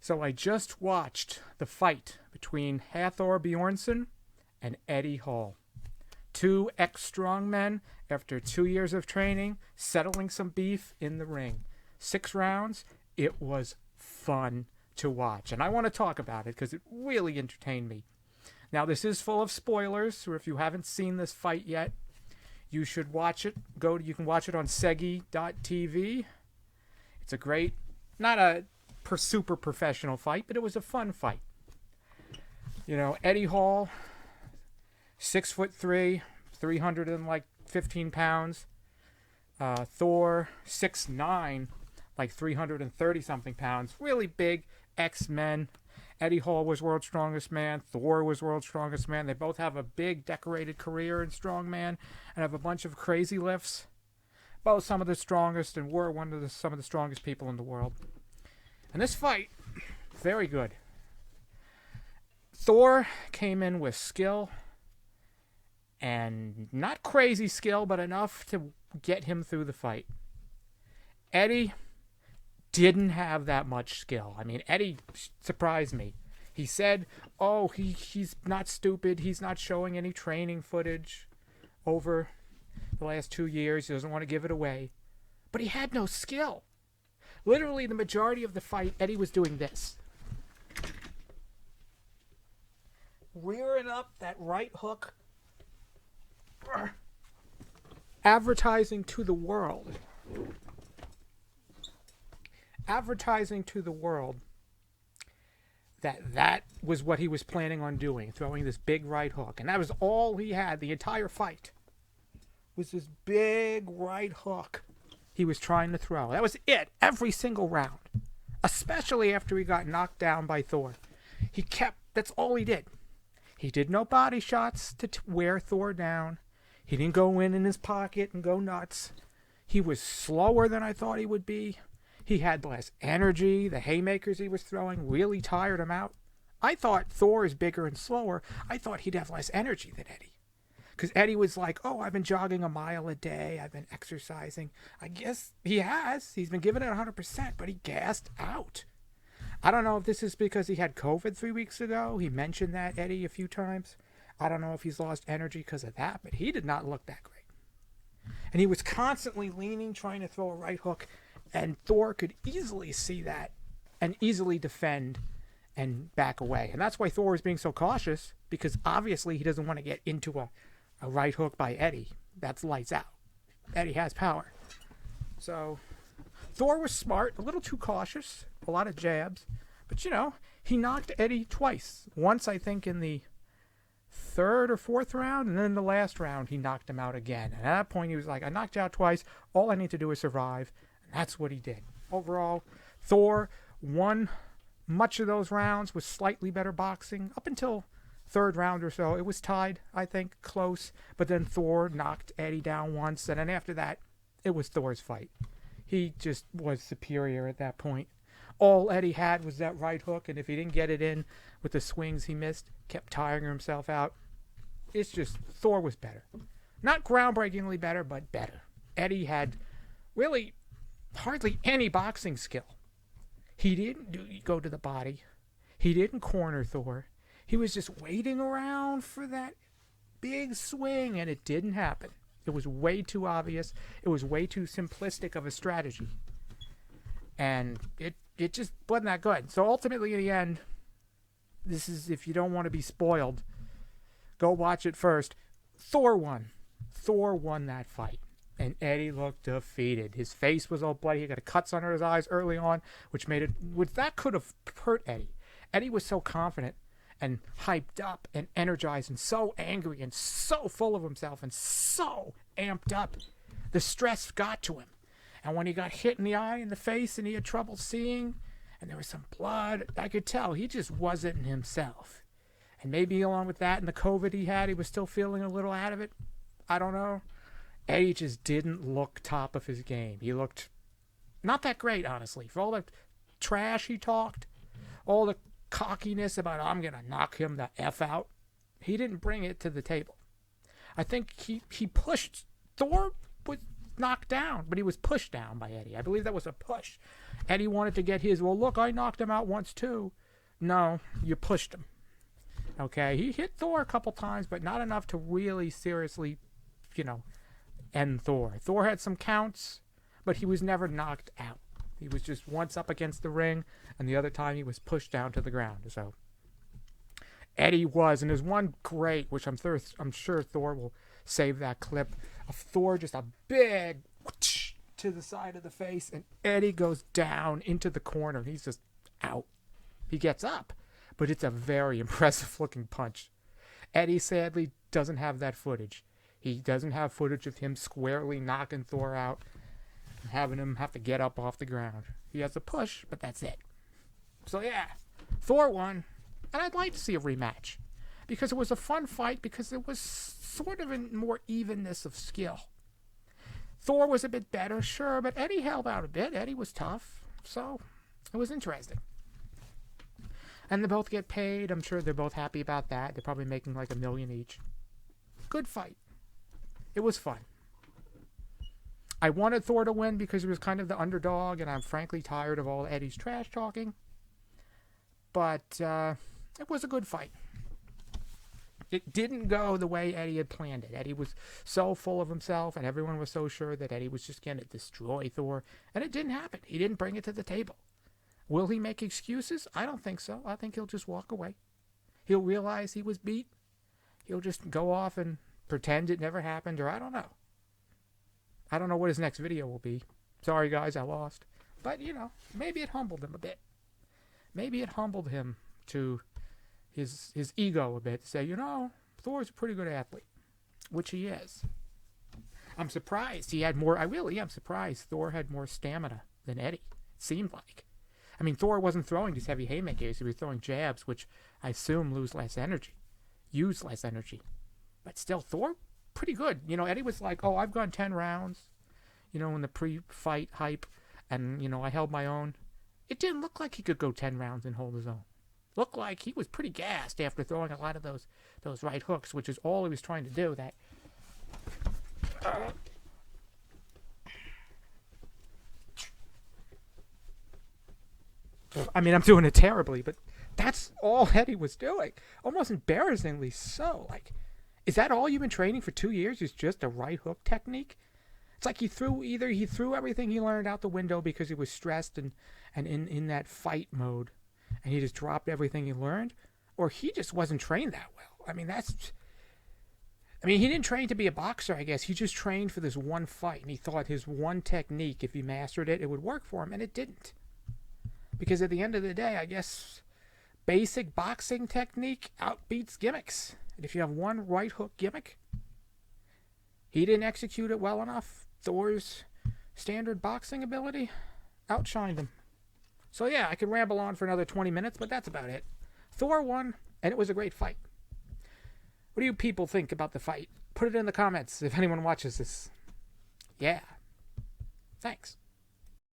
So I just watched the fight between Hafthor Bjornsson and Eddie Hall. Two ex-strongmen, after 2 years of training, settling some beef in the ring. 6 rounds. It was fun to watch. And I want to talk about it because it really entertained me. Now, this is full of spoilers, so if you haven't seen this fight yet, you should watch it. You can watch it on Segi.tv. It's a great, not a super professional fight, but it was a fun fight. You know, Eddie Hall, 6'3", 315 pounds. Thor, 6'9", like 330 something pounds. Really big X-Men. Eddie Hall was world's strongest man. Thor was world's strongest man. They both have a big decorated career in strongman and have a bunch of crazy lifts. Both some of the strongest and were some of the strongest people in the world. And this fight, very good. Thor came in with skill, and not crazy skill, but enough to get him through the fight. Eddie didn't have that much skill. I mean, Eddie surprised me. He said, he's not stupid. He's not showing any training footage over the last 2 years. He doesn't want to give it away. But he had no skill. Literally, the majority of the fight, Eddie was doing this. Rearing up that right hook. Advertising to the world. Advertising to the world that was what he was planning on doing, throwing this big right hook. And that was all he had the entire fight, was this big right hook he was trying to throw. That was it, every single round, especially after he got knocked down by Thor. That's all he did. He did no body shots to wear Thor down. He didn't go in his pocket and go nuts. He was slower than I thought he would be. He had less energy. The haymakers he was throwing really tired him out. I thought Thor is bigger and slower. I thought he'd have less energy than Eddie. Because Eddie was like, I've been jogging a mile a day. I've been exercising. I guess he has. He's been giving it 100%, but he gassed out. I don't know if this is because he had COVID 3 weeks ago. He mentioned that, Eddie, a few times. I don't know if he's lost energy because of that, but he did not look that great. And he was constantly leaning, trying to throw a right hook. And Thor could easily see that and easily defend and back away. And that's why Thor is being so cautious, because obviously he doesn't want to get into a right hook by Eddie. That's lights out. Eddie has power. So Thor was smart, a little too cautious, a lot of jabs. But, he knocked Eddie twice. Once, I think, in the 3rd or 4th round, and then in the last round, he knocked him out again. And at that point, he was like, I knocked you out twice. All I need to do is survive. That's what he did. Overall, Thor won much of those rounds with slightly better boxing. Up until 3rd round or so, it was tied, I think, close. But then Thor knocked Eddie down once, and then after that, it was Thor's fight. He just was superior at that point. All Eddie had was that right hook, and if he didn't get it in with the swings he missed, kept tiring himself out. It's just, Thor was better. Not groundbreakingly better, but better. Eddie had really hardly any boxing skill. He didn't go to the body. He didn't corner Thor. He was just waiting around for that big swing, and it didn't happen. It was way too obvious. It was way too simplistic of a strategy. And it just wasn't that good. So ultimately, in the end, this is, if you don't want to be spoiled, go watch it first. Thor won. Thor won that fight. And Eddie looked defeated. His face was all bloody. He got cuts under his eyes early on, which that could have hurt Eddie. Eddie was so confident and hyped up and energized and so angry and so full of himself and so amped up. The stress got to him. And when he got hit in the eye and the face and he had trouble seeing and there was some blood, I could tell he just wasn't himself. And maybe along with that and the COVID he had, he was still feeling a little out of it. I don't know. Eddie just didn't look top of his game. He looked not that great, honestly. For all the trash he talked, all the cockiness about, I'm going to knock him the F out, he didn't bring it to the table. I think he pushed. Thor was knocked down, but he was pushed down by Eddie. I believe that was a push. Eddie wanted to get his. Well, look, I knocked him out once too. No, you pushed him. Okay, he hit Thor a couple times, but not enough to really seriously, end Thor. Thor had some counts, but he was never knocked out. He was just once up against the ring, and the other time he was pushed down to the ground. So Eddie was, and there's one great, which I'm sure Thor will save that clip of Thor, just a big whoosh to the side of the face, and Eddie goes down into the corner. He's just out. He gets up, but it's a very impressive looking punch. Eddie sadly doesn't have that footage. He doesn't have footage of him squarely knocking Thor out and having him have to get up off the ground. He has a push, but that's it. So yeah, Thor won, and I'd like to see a rematch because it was a fun fight, because it was sort of a more evenness of skill. Thor was a bit better, sure, but Eddie held out a bit. Eddie was tough, so it was interesting. And they both get paid. I'm sure they're both happy about that. They're probably making like $1 million each. Good fight. It was fun. I wanted Thor to win because he was kind of the underdog, and I'm frankly tired of all Eddie's trash talking. But it was a good fight. It didn't go the way Eddie had planned it. Eddie was so full of himself, and everyone was so sure that Eddie was just going to destroy Thor. And it didn't happen. He didn't bring it to the table. Will he make excuses? I don't think so. I think he'll just walk away. He'll realize he was beat. He'll just go off and pretend it never happened, or I don't know. I don't know what his next video will be. Sorry, guys, I lost. But, maybe it humbled him a bit. Maybe it humbled him to his ego a bit to say, Thor's a pretty good athlete, which he is. I'm surprised he had more. I really am surprised Thor had more stamina than Eddie. It seemed like. I mean, Thor wasn't throwing these heavy haymakers. He was throwing jabs, which I assume use less energy. But still, Thor, pretty good. Eddie was like, oh, I've gone 10 rounds, in the pre-fight hype, and, I held my own. It didn't look like he could go 10 rounds and hold his own. Looked like he was pretty gassed after throwing a lot of those right hooks, which is all he was trying to do. I mean, I'm doing it terribly, but that's all Eddie was doing. Almost embarrassingly so. Like, is that all you've been training for 2 years? Is just a right hook technique? It's like he threw everything he learned out the window because he was stressed and in that fight mode, and he just dropped everything he learned, or he just wasn't trained that well. I mean, he didn't train to be a boxer, I guess. He just trained for this one fight, and he thought his one technique, if he mastered it, it would work for him, and it didn't. Because at the end of the day, I guess basic boxing technique outbeats gimmicks. And if you have one right hook gimmick, he didn't execute it well enough. Thor's standard boxing ability outshined him. So yeah, I could ramble on for another 20 minutes, but that's about it. Thor won, and it was a great fight. What do you people think about the fight? Put it in the comments if anyone watches this. Yeah. Thanks.